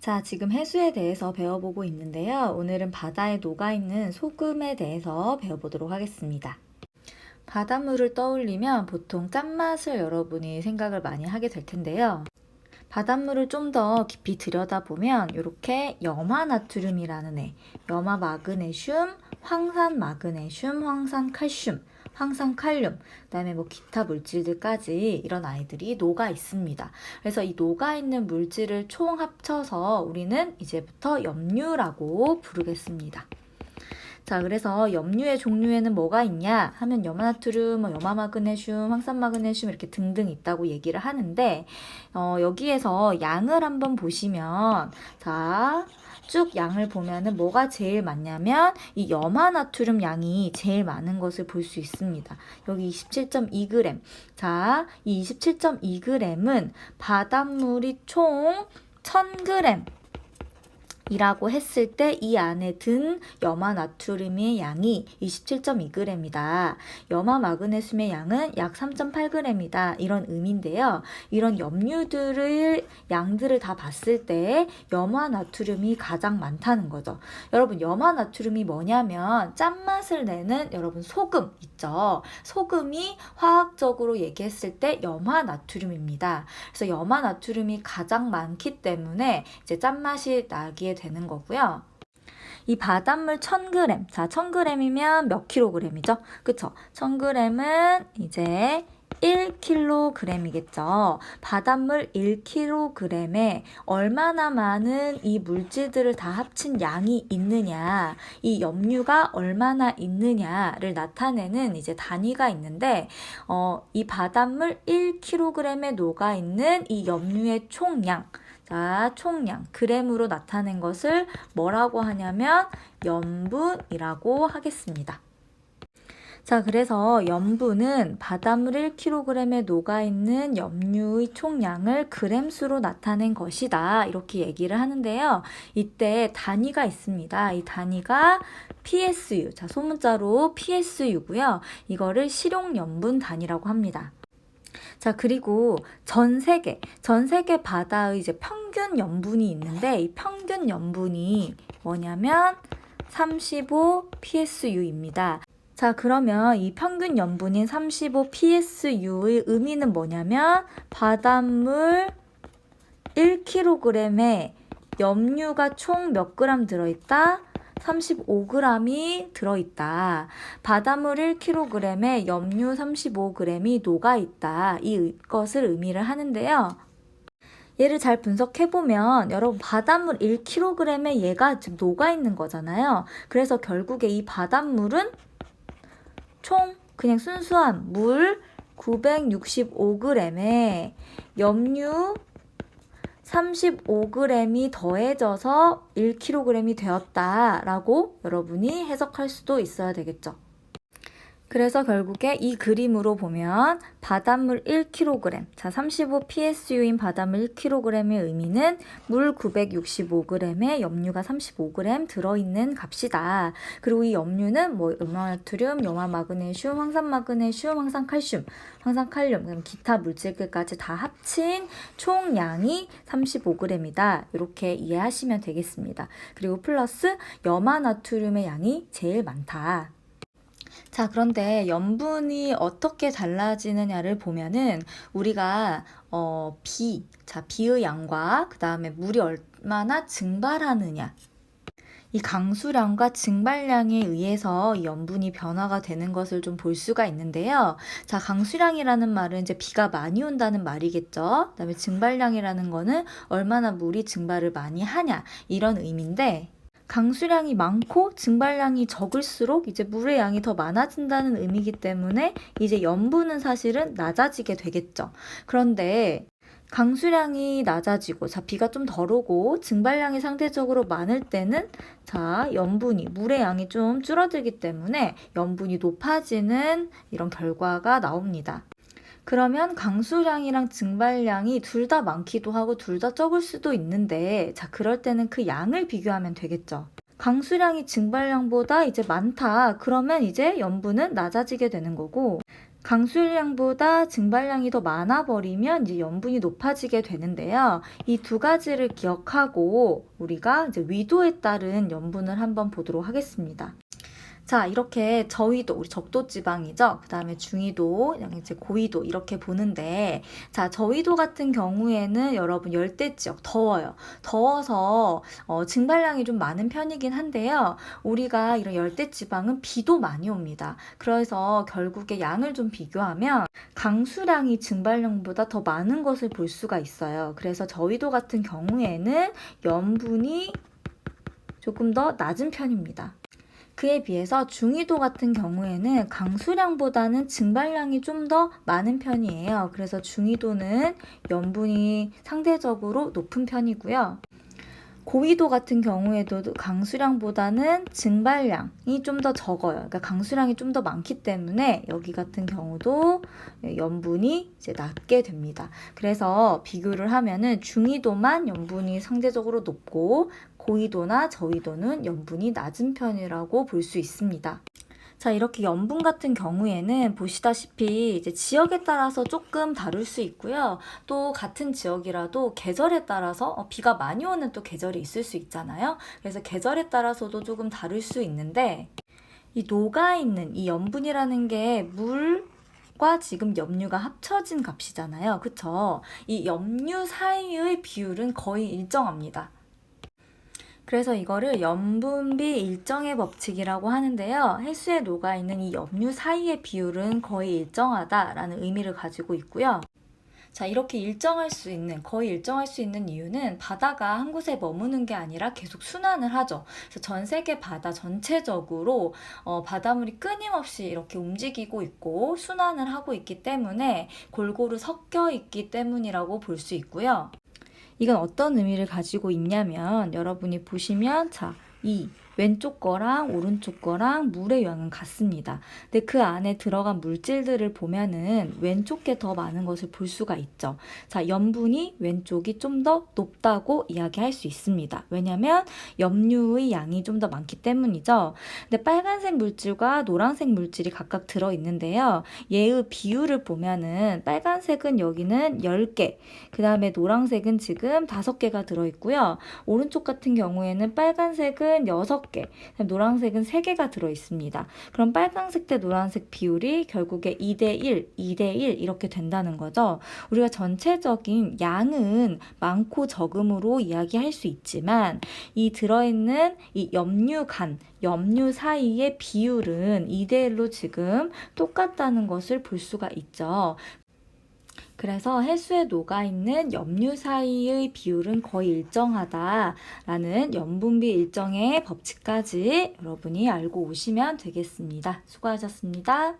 자, 지금 해수에 대해서 배워보고 있는데요. 오늘은 바다에 녹아있는 소금에 대해서 배워보도록 하겠습니다. 바닷물을 떠올리면 보통 짠맛을 여러분이 생각을 많이 하게 될 텐데요. 바닷물을 좀 더 깊이 들여다보면 이렇게 염화나트륨이라는 염화 마그네슘, 황산 마그네슘, 황산 칼슘, 황산 칼륨, 그다음에 기타 물질들까지 이런 아이들이 녹아 있습니다. 그래서 이 녹아 있는 물질을 총 합쳐서 우리는 이제부터 염류라고 부르겠습니다. 자, 그래서 염류의 종류에는 뭐가 있냐 하면 염화나트륨, 염화마그네슘, 황산마그네슘 이렇게 등등 있다고 얘기를 하는데 여기에서 양을 한번 보시면 자, 쭉 양을 보면은 뭐가 제일 많냐면 이 염화나트륨 양이 제일 많은 것을 볼 수 있습니다. 여기 27.2g. 자, 이 27.2g은 바닷물이 총 1000g 이라고 했을 때 이 안에 든 염화나트륨의 양이 27.2g이다. 염화마그네슘의 양은 약 3.8g이다. 이런 의미인데요. 이런 양들을 다 봤을 때 염화나트륨이 가장 많다는 거죠. 여러분, 염화나트륨이 뭐냐면 짠맛을 내는 여러분 소금 있죠. 소금이 화학적으로 얘기했을 때 염화나트륨입니다. 그래서 염화나트륨이 가장 많기 때문에 이제 짠맛이 나기에 되는 거고요. 이 바닷물 1000g, 자 1000g이면 몇 킬로그램이죠? 그쵸? 1000g은 이제 1kg이겠죠. 바닷물 1kg에 얼마나 많은 이 물질들을 다 합친 양이 있느냐, 이 염류가 얼마나 있느냐를 나타내는 이제 단위가 있는데, 이 바닷물 1kg에 녹아있는 이 염류의 총량, 자, 총량, g으로 나타낸 것을 뭐라고 하냐면 염분이라고 하겠습니다. 자, 그래서 염분은 바닷물 1kg에 녹아있는 염류의 총량을 g수로 나타낸 것이다. 이렇게 얘기를 하는데요. 이때 단위가 있습니다. 이 단위가 PSU, 자, 소문자로 PSU고요. 이거를 실용염분 단위라고 합니다. 자, 그리고 전 세계 바다의 이제 평균 염분이 있는데 이 평균 염분이 뭐냐면 35 PSU입니다. 자, 그러면 이 평균 염분인 35 PSU의 의미는 뭐냐면 바닷물 1kg에 염류가 총 몇 그램 들어있다? 35g이 들어있다. 바닷물 1kg에 염류 35g이 녹아있다. 이것을 의미를 하는데요. 얘를 잘 분석해보면 여러분 바닷물 1kg에 얘가 지금 녹아있는 거잖아요. 그래서 결국에 이 바닷물은 총 그냥 순수한 물 965g에 염류 35g이 더해져서 1kg이 되었다라고 여러분이 해석할 수도 있어야 되겠죠. 그래서 결국에 이 그림으로 보면 바닷물 1kg, 자 35 PSU인 바닷물 1kg의 의미는 물 965g에 염류가 35g 들어있는 값이다. 그리고 이 염류는 염화나트륨, 염화마그네슘, 황산마그네슘, 황산칼슘, 황산칼륨, 그럼 기타 물질들까지 다 합친 총량이 35g이다. 이렇게 이해하시면 되겠습니다. 그리고 플러스 염화나트륨의 양이 제일 많다. 자, 그런데 염분이 어떻게 달라지느냐를 보면은 우리가 비의 양과 그 다음에 물이 얼마나 증발하느냐, 이 강수량과 증발량에 의해서 이 염분이 변화가 되는 것을 좀 볼 수가 있는데요. 자, 강수량이라는 말은 이제 비가 많이 온다는 말이겠죠. 그다음에 증발량이라는 거는 얼마나 물이 증발을 많이 하냐, 이런 의미인데, 강수량이 많고 증발량이 적을수록 이제 물의 양이 더 많아진다는 의미이기 때문에 이제 염분은 사실은 낮아지게 되겠죠. 그런데 강수량이 낮아지고, 자, 비가 좀 덜 오고 증발량이 상대적으로 많을 때는 자, 물의 양이 좀 줄어들기 때문에 염분이 높아지는 이런 결과가 나옵니다. 그러면 강수량이랑 증발량이 둘 다 많기도 하고 둘 다 적을 수도 있는데, 자, 그럴 때는 그 양을 비교하면 되겠죠. 강수량이 증발량보다 이제 많다. 그러면 이제 염분은 낮아지게 되는 거고, 강수량보다 증발량이 더 많아 버리면 이제 염분이 높아지게 되는데요. 이 두 가지를 기억하고 우리가 이제 위도에 따른 염분을 한번 보도록 하겠습니다. 자, 이렇게 저위도, 우리 적도 지방이죠. 그 다음에 중위도, 이제 고위도 이렇게 보는데, 자, 저위도 같은 경우에는 여러분 열대 지역 더워요. 더워서 증발량이 좀 많은 편이긴 한데요. 우리가 이런 열대 지방은 비도 많이 옵니다. 그래서 결국에 양을 좀 비교하면 강수량이 증발량보다 더 많은 것을 볼 수가 있어요. 그래서 저위도 같은 경우에는 염분이 조금 더 낮은 편입니다. 그에 비해서 중위도 같은 경우에는 강수량보다는 증발량이 좀 더 많은 편이에요. 그래서 중위도는 염분이 상대적으로 높은 편이고요. 고위도 같은 경우에도 강수량보다는 증발량이 좀 더 적어요. 그러니까 강수량이 좀 더 많기 때문에 여기 같은 경우도 염분이 이제 낮게 됩니다. 그래서 비교를 하면은 중위도만 염분이 상대적으로 높고 고위도나 저위도는 염분이 낮은 편이라고 볼 수 있습니다. 자, 이렇게 염분 같은 경우에는 보시다시피 이제 지역에 따라서 조금 다를 수 있고요. 또 같은 지역이라도 계절에 따라서 비가 많이 오는 또 계절이 있을 수 있잖아요. 그래서 계절에 따라서도 조금 다를 수 있는데 이 녹아있는 이 염분이라는 게 물과 지금 염류가 합쳐진 값이잖아요. 그쵸? 이 염류 사이의 비율은 거의 일정합니다. 그래서 이거를 염분비 일정의 법칙이라고 하는데요. 해수에 녹아있는 이 염류 사이의 비율은 거의 일정하다라는 의미를 가지고 있고요. 자, 이렇게 거의 일정할 수 있는 이유는 바다가 한 곳에 머무는 게 아니라 계속 순환을 하죠. 그래서 전 세계 바다 전체적으로 바닷물이 끊임없이 이렇게 움직이고 있고 순환을 하고 있기 때문에 골고루 섞여 있기 때문이라고 볼 수 있고요. 이건 어떤 의미를 가지고 있냐면 여러분이 보시면 자, 이 왼쪽 거랑 오른쪽 거랑 물의 양은 같습니다. 근데 그 안에 들어간 물질들을 보면은 왼쪽 게 더 많은 것을 볼 수가 있죠. 자, 염분이 왼쪽이 좀 더 높다고 이야기할 수 있습니다. 왜냐면 염류의 양이 좀 더 많기 때문이죠. 근데 빨간색 물질과 노란색 물질이 각각 들어있는데요. 얘의 비율을 보면은 빨간색은 여기는 10개, 그 다음에 노란색은 지금 5개가 들어있고요. 오른쪽 같은 경우에는 빨간색은 6개, 노란색은 3개가 들어있습니다. 그럼 빨간색 대 노란색 비율이 결국에 2대1, 2대1 이렇게 된다는 거죠. 우리가 전체적인 양은 많고 적음으로 이야기할 수 있지만 이 들어있는 이 염류 사이의 비율은 2대1로 지금 똑같다는 것을 볼 수가 있죠. 그래서 해수에 녹아있는 염류 사이의 비율은 거의 일정하다라는 염분비 일정의 법칙까지 여러분이 알고 오시면 되겠습니다. 수고하셨습니다.